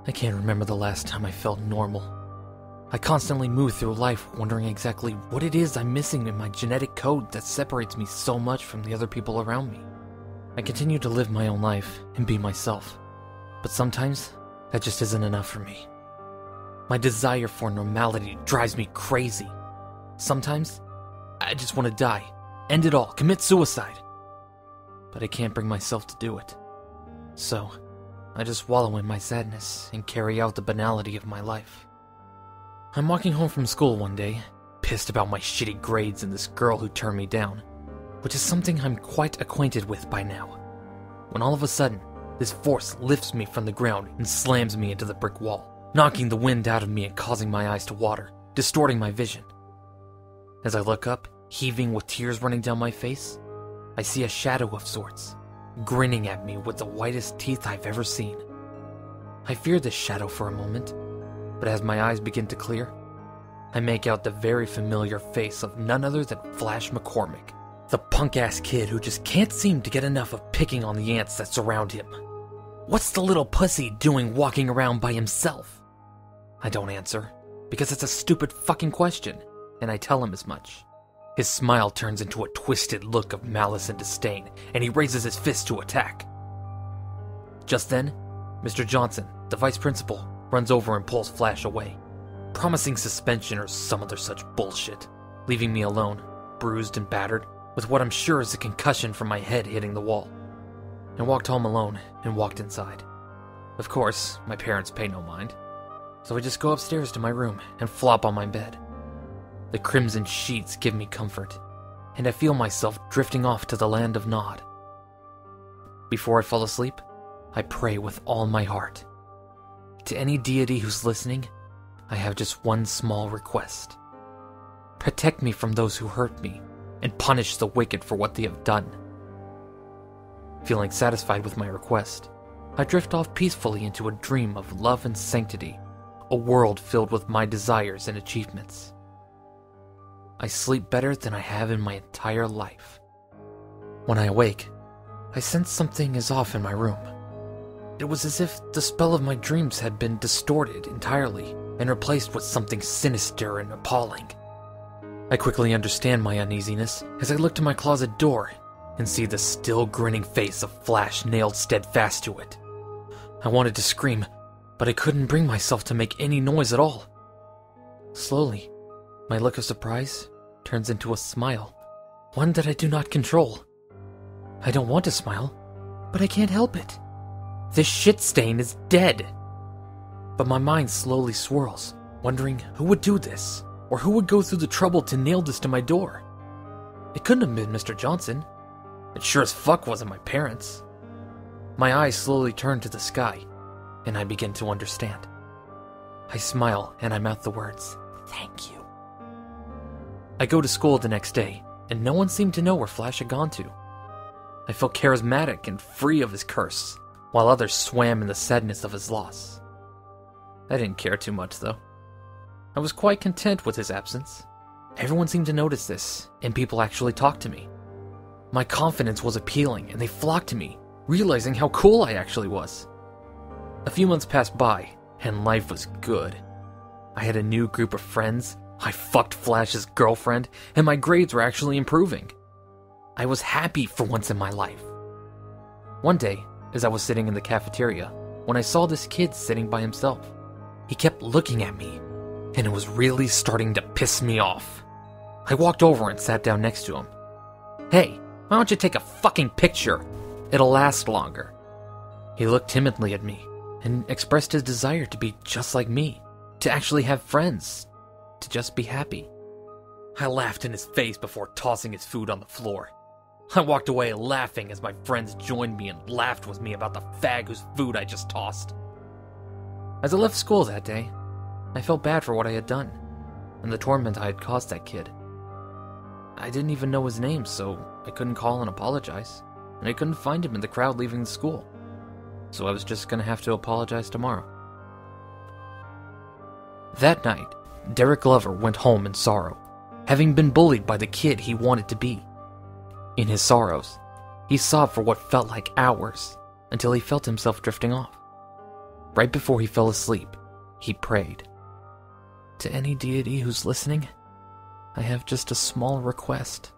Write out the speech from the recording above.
I can't remember the last time I felt normal. I constantly move through life wondering exactly what it is I'm missing in my genetic code that separates me so much from the other people around me. I continue to live my own life and be myself, but sometimes that just isn't enough for me. My desire for normality drives me crazy. Sometimes I just want to die, end it all, commit suicide. But I can't bring myself to do it. So, I just wallow in my sadness and carry out the banality of my life. I'm walking home from school one day, pissed about my shitty grades and this girl who turned me down, which is something I'm quite acquainted with by now, when all of a sudden, this force lifts me from the ground and slams me into the brick wall, knocking the wind out of me and causing my eyes to water, distorting my vision. As I look up, heaving with tears running down my face, I see a shadow of sorts, grinning at me with the whitest teeth I've ever seen. I fear this shadow for a moment, but as my eyes begin to clear, I make out the very familiar face of none other than Flash McCormick, the punk-ass kid who just can't seem to get enough of picking on the ants that surround him. What's the little pussy doing walking around by himself? I don't answer, because it's a stupid fucking question, and I tell him as much. His smile turns into a twisted look of malice and disdain, and he raises his fist to attack. Just then, Mr. Johnson, the vice principal, runs over and pulls Flash away, promising suspension or some other such bullshit, leaving me alone, bruised and battered, with what I'm sure is a concussion from my head hitting the wall. I walked home alone and walked inside. Of course, my parents pay no mind, so I just go upstairs to my room and flop on my bed. The crimson sheets give me comfort, and I feel myself drifting off to the land of Nod. Before I fall asleep, I pray with all my heart. To any deity who's listening, I have just one small request. Protect me from those who hurt me, and punish the wicked for what they have done. Feeling satisfied with my request, I drift off peacefully into a dream of love and sanctity, a world filled with my desires and achievements. I sleep better than I have in my entire life. When I awake, I sense something is off in my room. It was as if the spell of my dreams had been distorted entirely and replaced with something sinister and appalling. I quickly understand my uneasiness as I look to my closet door and see the still grinning face of Flash nailed steadfast to it. I wanted to scream, but I couldn't bring myself to make any noise at all. Slowly, my look of surprise turns into a smile, one that I do not control. I don't want to smile, but I can't help it. This shit stain is dead. But my mind slowly swirls, wondering who would do this, or who would go through the trouble to nail this to my door. It couldn't have been Mr. Johnson. It sure as fuck wasn't my parents. My eyes slowly turn to the sky, and I begin to understand. I smile and I mouth the words, "Thank you." I go to school the next day, and no one seemed to know where Flash had gone to. I felt charismatic and free of his curse, while others swam in the sadness of his loss. I didn't care too much, though. I was quite content with his absence. Everyone seemed to notice this, and people actually talked to me. My confidence was appealing, and they flocked to me, realizing how cool I actually was. A few months passed by, and life was good. I had a new group of friends, I fucked Flash's girlfriend, and my grades were actually improving. I was happy for once in my life. One day, as I was sitting in the cafeteria, when I saw this kid sitting by himself, he kept looking at me, and it was really starting to piss me off. I walked over and sat down next to him. "Hey, why don't you take a fucking picture? It'll last longer." He looked timidly at me and expressed his desire to be just like me, to actually have friends, to just be happy. I laughed in his face before tossing his food on the floor. I walked away laughing as my friends joined me and laughed with me about the fag whose food I just tossed. As I left school that day, I felt bad for what I had done, and the torment I had caused that kid. I didn't even know his name, so I couldn't call and apologize, and I couldn't find him in the crowd leaving the school. So I was just gonna have to apologize tomorrow. That night, Derek Glover went home in sorrow, having been bullied by the kid he wanted to be. In his sorrows, he sobbed for what felt like hours, until he felt himself drifting off. Right before he fell asleep, he prayed. To any deity who's listening, I have just a small request.